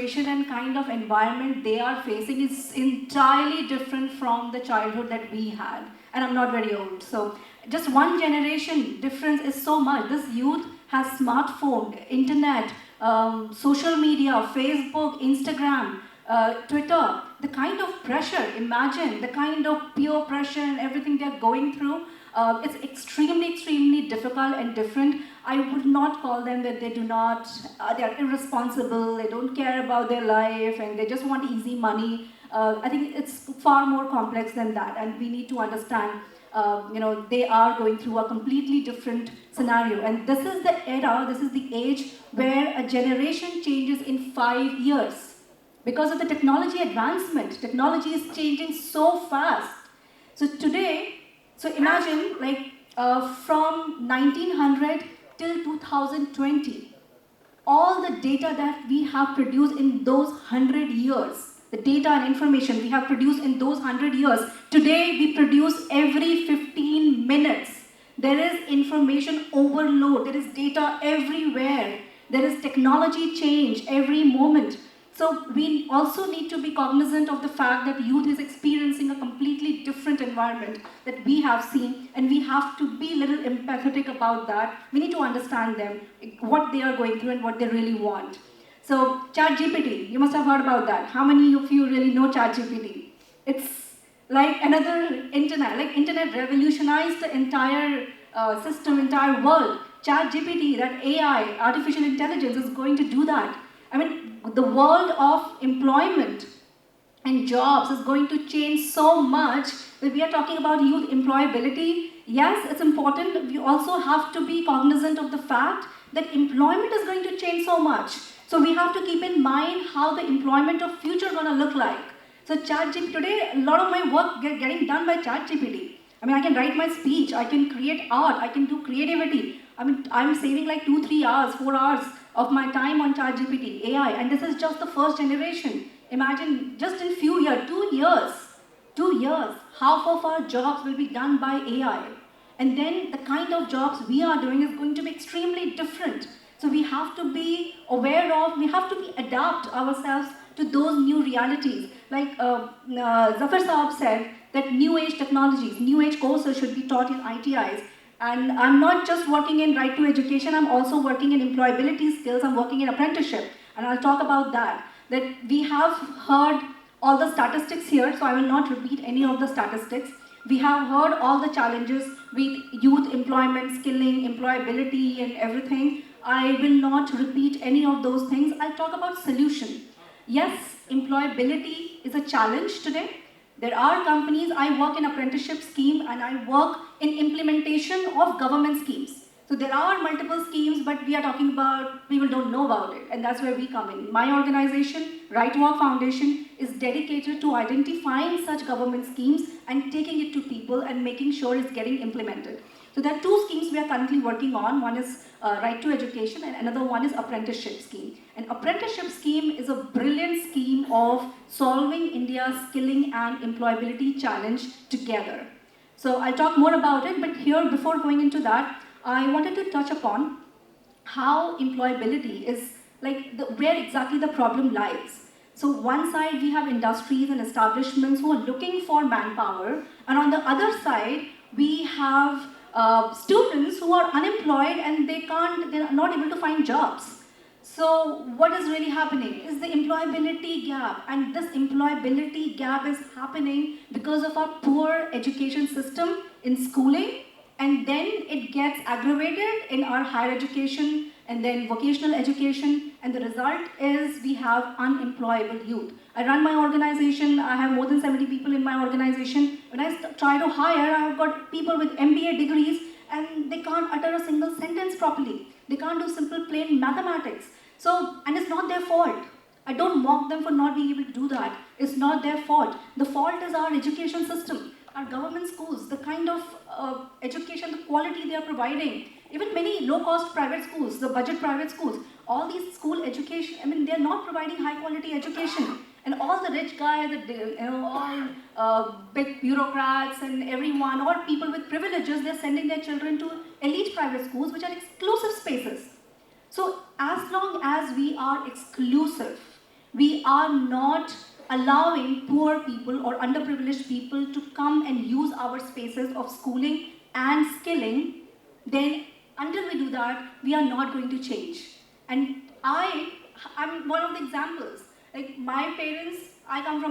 And kind of environment they are facing is entirely different from the childhood that we had. And I'm not very old, so just one generation difference is so much. This youth has smartphone, internet, social media, Facebook, Instagram, Twitter. The kind of pressure, imagine the kind of peer pressure and everything they're going through. It's extremely difficult and different. I would not call them that they are irresponsible, they don't care about their life, and they just want easy money. I think it's far more complex than that, and we need to understand, they are going through a completely different scenario. And this is the era, this is the age where a generation changes in 5 years. Because of the technology advancement, technology is changing so fast. So today, imagine from 1900 till 2020, all the data that we have produced in those 100 years, the data and information we have produced in those 100 years, today we produce every 15 minutes. There is information overload, there is data everywhere, there is technology change every moment. So we also need to be cognizant of the fact that youth is experiencing a completely different environment that we have seen, and we have to be a little empathetic about that. We need to understand them, what they are going through and what they really want. So ChatGPT, you must have heard about that. How many of you really know ChatGPT? It's like another internet, like internet revolutionized the entire system, entire world. ChatGPT, that AI, artificial intelligence, is going to do that. I mean, the world of employment and jobs is going to change so much that we are talking about youth employability. Yes, it's important. We also have to be cognizant of the fact that employment is going to change so much. So we have to keep in mind how the employment of future is going to look like. So ChatGPT, today, a lot of my work getting done by ChatGPT. I mean, I can write my speech, I can create art, I can do creativity. I mean, I'm saving like 2-3 hours, 4 hours of my time on ChatGPT, AI, and this is just the first generation. Imagine just in few years, 2 years, half of our jobs will be done by AI. And then the kind of jobs we are doing is going to be extremely different. So we have to be aware of, we have to adapt ourselves to those new realities. Like Zafar Saab said, that new age technologies, new age courses should be taught in ITIs. And I'm not just working in right to education, I'm also working in employability skills, I'm working in apprenticeship. And I'll talk about that. That we have heard all the statistics here, so I will not repeat any of the statistics. We have heard all the challenges with youth employment, skilling, employability, and everything. I will not repeat any of those things. I'll talk about solution. Yes, employability is a challenge today. There are companies, I work in apprenticeship scheme and I work in implementation of government schemes. So there are multiple schemes, but we are talking about, people don't know about it, and that's where we come in. My organization, Right to Work Foundation, is dedicated to identifying such government schemes and taking it to people and making sure it's getting implemented. So there are 2 schemes we are currently working on. One is Right to Education and another one is Apprenticeship Scheme. And Apprenticeship Scheme is a brilliant scheme of solving India's skilling and employability challenge together. So I'll talk more about it, but here, before going into that, I wanted to touch upon how employability is, like, where exactly the problem lies. So one side we have industries and establishments who are looking for manpower, and on the other side we have students who are unemployed and they're not able to find jobs. So what is really happening is the employability gap, and this employability gap is happening because of our poor education system in schooling, and then it gets aggravated in our higher education and then vocational education, and the result is we have unemployable youth. I run my organization, I have more than 70 people in my organization. When I try to hire, I've got people with MBA degrees and they can't utter a single sentence properly. They can't do simple plain mathematics. So, and it's not their fault. I don't mock them for not being able to do that. It's not their fault. The fault is our education system, our government schools, the kind of education, the quality they are providing. Even many low-cost private schools, the budget private schools, all these school education, I mean, they're not providing high-quality education. And all the rich guys, all big bureaucrats and everyone, all people with privileges, they're sending their children to elite private schools, which are exclusive spaces. So as long as we are exclusive, we are not allowing poor people or underprivileged people to come and use our spaces of schooling and skilling, then until we do that, we are not going to change. And I'm one of the examples. Like my parents, I come from a